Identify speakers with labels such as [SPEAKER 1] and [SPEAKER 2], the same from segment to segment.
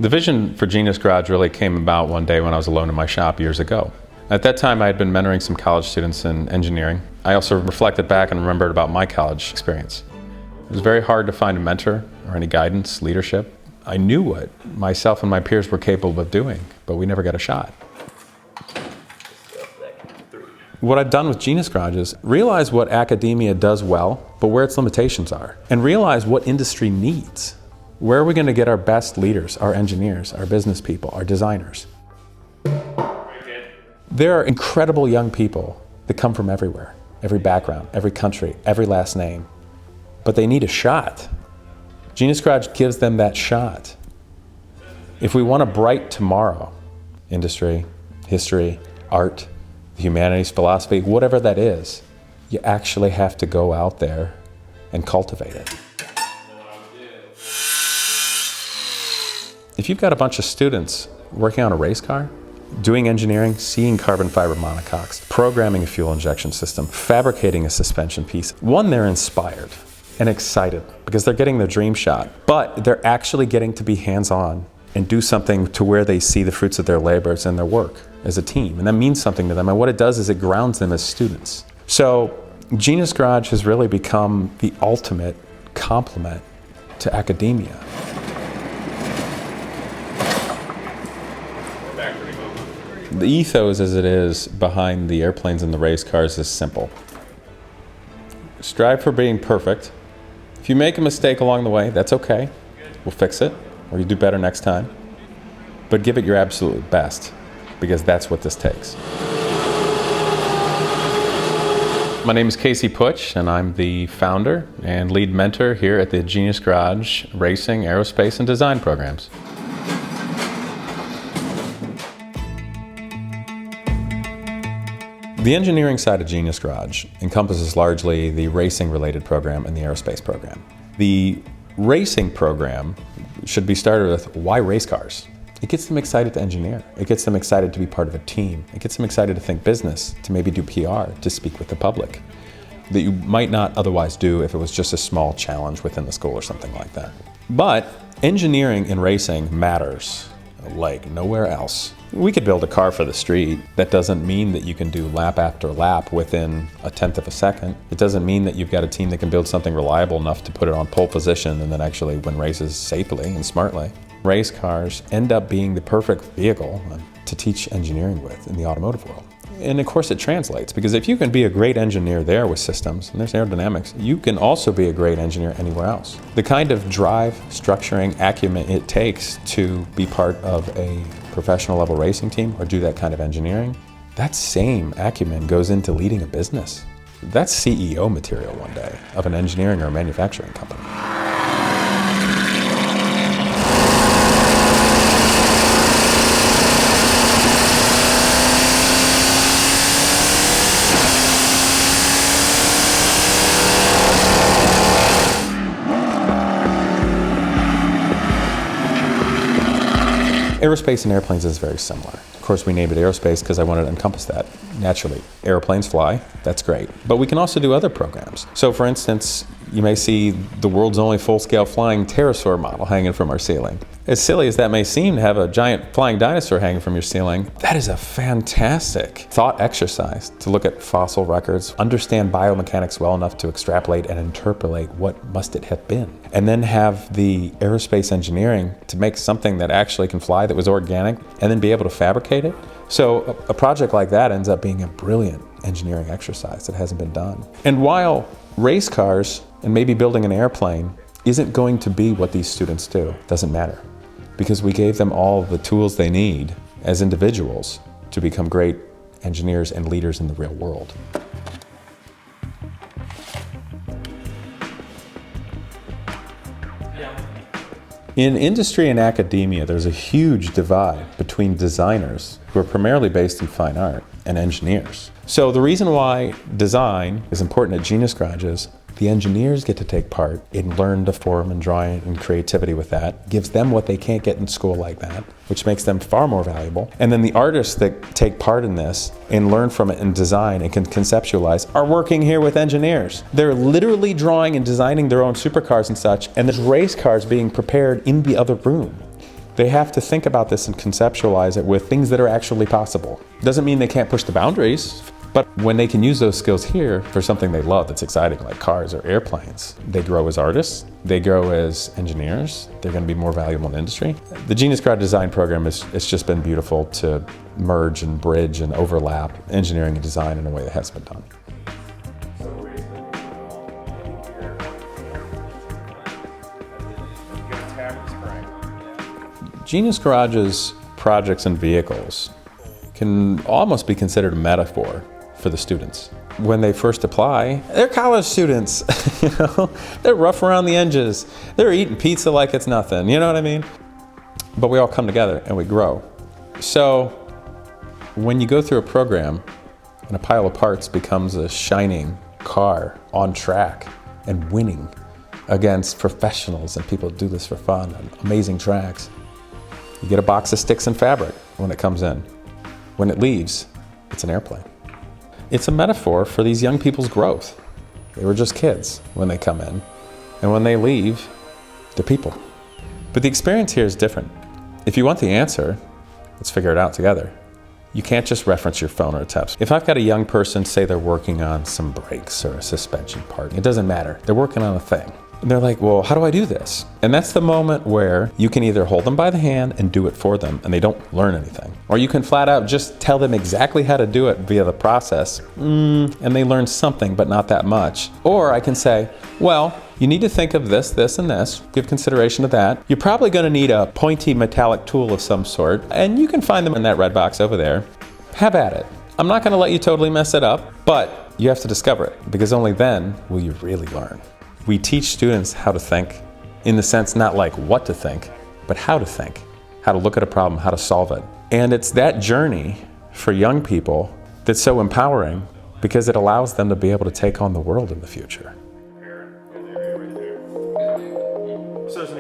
[SPEAKER 1] The vision for Genius Garage really came about one day when I was alone in my shop years ago. At that time, I had been mentoring some college students in engineering. I also reflected back and remembered about my college experience. It was very hard to find a mentor or any guidance, leadership. I knew what myself and my peers were capable of doing, but we never got a shot. What I've done with Genius Garage is realize what academia does well, but where its limitations are, and realize what industry needs. Where are we going to get our best leaders, our engineers, our business people, our designers? There are incredible young people that come from everywhere, every background, every country, every last name, but they need a shot. Genius Garage gives them that shot. If we want a bright tomorrow, industry, history, art, humanities, philosophy, whatever that is, you actually have to go out there and cultivate it. If you've got a bunch of students working on a race car, doing engineering, seeing carbon fiber monocoques, programming a fuel injection system, fabricating a suspension piece, one, they're inspired and excited because they're getting their dream shot, but they're actually getting to be hands-on and do something to where they see the fruits of their labors and their work as a team. And that means something to them. And what it does is it grounds them as students. So Genius Garage has really become the ultimate complement to academia. The ethos as it is behind the airplanes and the race cars is simple. Strive for being perfect. If you make a mistake along the way, that's okay. We'll fix it, or you do better next time. But give it your absolute best, because that's what this takes. My name is Casey Putsch, and I'm the founder and lead mentor here at the Genius Garage Racing, Aerospace, and Design programs. The engineering side of Genius Garage encompasses largely the racing-related program and the aerospace program. The racing program should be started with why race cars? It gets them excited to engineer. It gets them excited to be part of a team. It gets them excited to think business, to maybe do PR, to speak with the public, that you might not otherwise do if it was just a small challenge within the school or something like that. But engineering in racing matters like nowhere else. We could build a car for the street. That doesn't mean that you can do lap after lap within a tenth of a second. It doesn't mean that you've got a team that can build something reliable enough to put it on pole position and then actually win races safely and smartly. Race cars end up being the perfect vehicle to teach engineering with in the automotive world. And of course it translates, because if you can be a great engineer there with systems, and there's aerodynamics, you can also be a great engineer anywhere else. The kind of drive, structuring, acumen it takes to be part of a professional level racing team or do that kind of engineering, that same acumen goes into leading a business. That's CEO material one day of an engineering or a manufacturing company. Aerospace and airplanes is very similar. Of course, we named it aerospace because I wanted to encompass that. Naturally, airplanes fly, that's great. But we can also do other programs. So for instance, you may see the world's only full-scale flying pterosaur model hanging from our ceiling. As silly as that may seem to have a giant flying dinosaur hanging from your ceiling, that is a fantastic thought exercise to look at fossil records, understand biomechanics well enough to extrapolate and interpolate what must it have been. And then have the aerospace engineering to make something that actually can fly, that was organic, and then be able to fabricate it. So a project like that ends up being a brilliant engineering exercise that hasn't been done. And while race cars and maybe building an airplane isn't going to be what these students do, doesn't matter, because we gave them all the tools they need as individuals to become great engineers and leaders in the real world. In industry and academia, there's a huge divide between designers, who are primarily based in fine art, and engineers. So the reason why design is important at Genius Garage is the engineers get to take part and learn to form and drawing and creativity with that, gives them what they can't get in school like that, which makes them far more valuable. And then the artists that take part in this and learn from it and design and can conceptualize are working here with engineers. They're literally drawing and designing their own supercars and such, and there's race cars being prepared in the other room. They have to think about this and conceptualize it with things that are actually possible. Doesn't mean they can't push the boundaries, but when they can use those skills here for something they love that's exciting, like cars or airplanes, they grow as artists, they grow as engineers, they're going to be more valuable in the industry. The Genius Garage Design Program it's just been beautiful to merge and bridge and overlap engineering and design in a way that hasn't been done. Genius Garage's projects and vehicles can almost be considered a metaphor for the students. When they first apply, they're college students, you know? They're rough around the edges. They're eating pizza like it's nothing, you know what I mean? But we all come together and we grow. So when you go through a program and a pile of parts becomes a shining car on track and winning against professionals and people who do this for fun on amazing tracks, you get a box of sticks and fabric when it comes in. When it leaves, it's an airplane. It's a metaphor for these young people's growth. They were just kids when they come in, and when they leave, they're people. But the experience here is different. If you want the answer, let's figure it out together. You can't just reference your phone or a text. If I've got a young person say they're working on some brakes or a suspension part, it doesn't matter. They're working on a thing. And they're like, well, how do I do this? And that's the moment where you can either hold them by the hand and do it for them and they don't learn anything. Or you can flat out just tell them exactly how to do it via the process and they learn something, but not that much. Or I can say, well, you need to think of this, this, and this. Give consideration to that. You're probably going to need a pointy metallic tool of some sort, and you can find them in that red box over there. Have at it. I'm not going to let you totally mess it up, but you have to discover it, because only then will you really learn. We teach students how to think, in the sense not like what to think, but how to think, how to look at a problem, how to solve it. And it's that journey for young people that's so empowering, because it allows them to be able to take on the world in the future.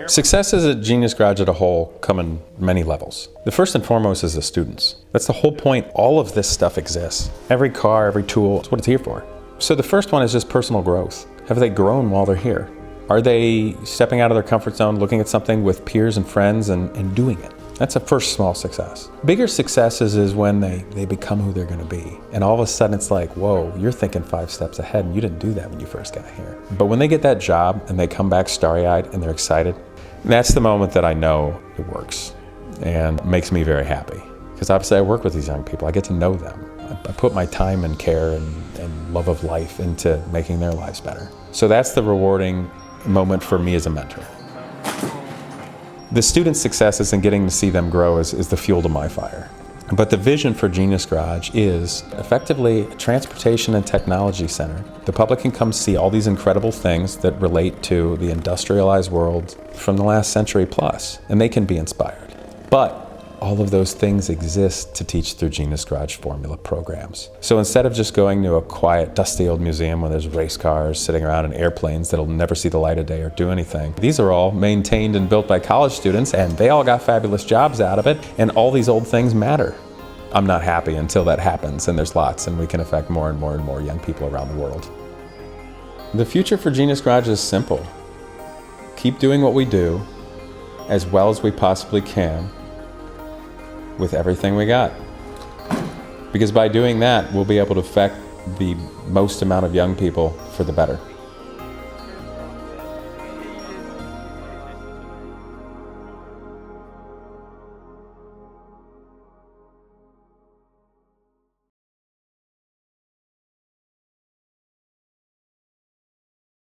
[SPEAKER 1] Successes at Genius Garage as a whole come in many levels. The first and foremost is the students. That's the whole point. All of this stuff exists. Every car, every tool, it's what it's here for. So the first one is just personal growth. Have they grown while they're here? Are they stepping out of their comfort zone, looking at something with peers and friends and doing it? That's a first small success. Bigger successes is when they become who they're going to be. And all of a sudden it's like, whoa, you're thinking 5 steps ahead and you didn't do that when you first got here. But when they get that job and they come back starry-eyed and they're excited, that's the moment that I know it works and makes me very happy. Because obviously I work with these young people. I get to know them. I put my time and care and love of life into making their lives better. So that's the rewarding moment for me as a mentor. The students' successes and getting to see them grow is the fuel to my fire. But the vision for Genius Garage is effectively a transportation and technology center. The public can come see all these incredible things that relate to the industrialized world from the last century plus, and they can be inspired. But all of those things exist to teach through Genius Garage formula programs. So instead of just going to a quiet, dusty old museum where there's race cars sitting around and airplanes that'll never see the light of day or do anything, these are all maintained and built by college students, and they all got fabulous jobs out of it, and all these old things matter. I'm not happy until that happens, and there's lots, and we can affect more and more and more young people around the world. The future for Genius Garage is simple. Keep doing what we do as well as we possibly can with everything we got. Because by doing that, we'll be able to affect the most amount of young people for the better.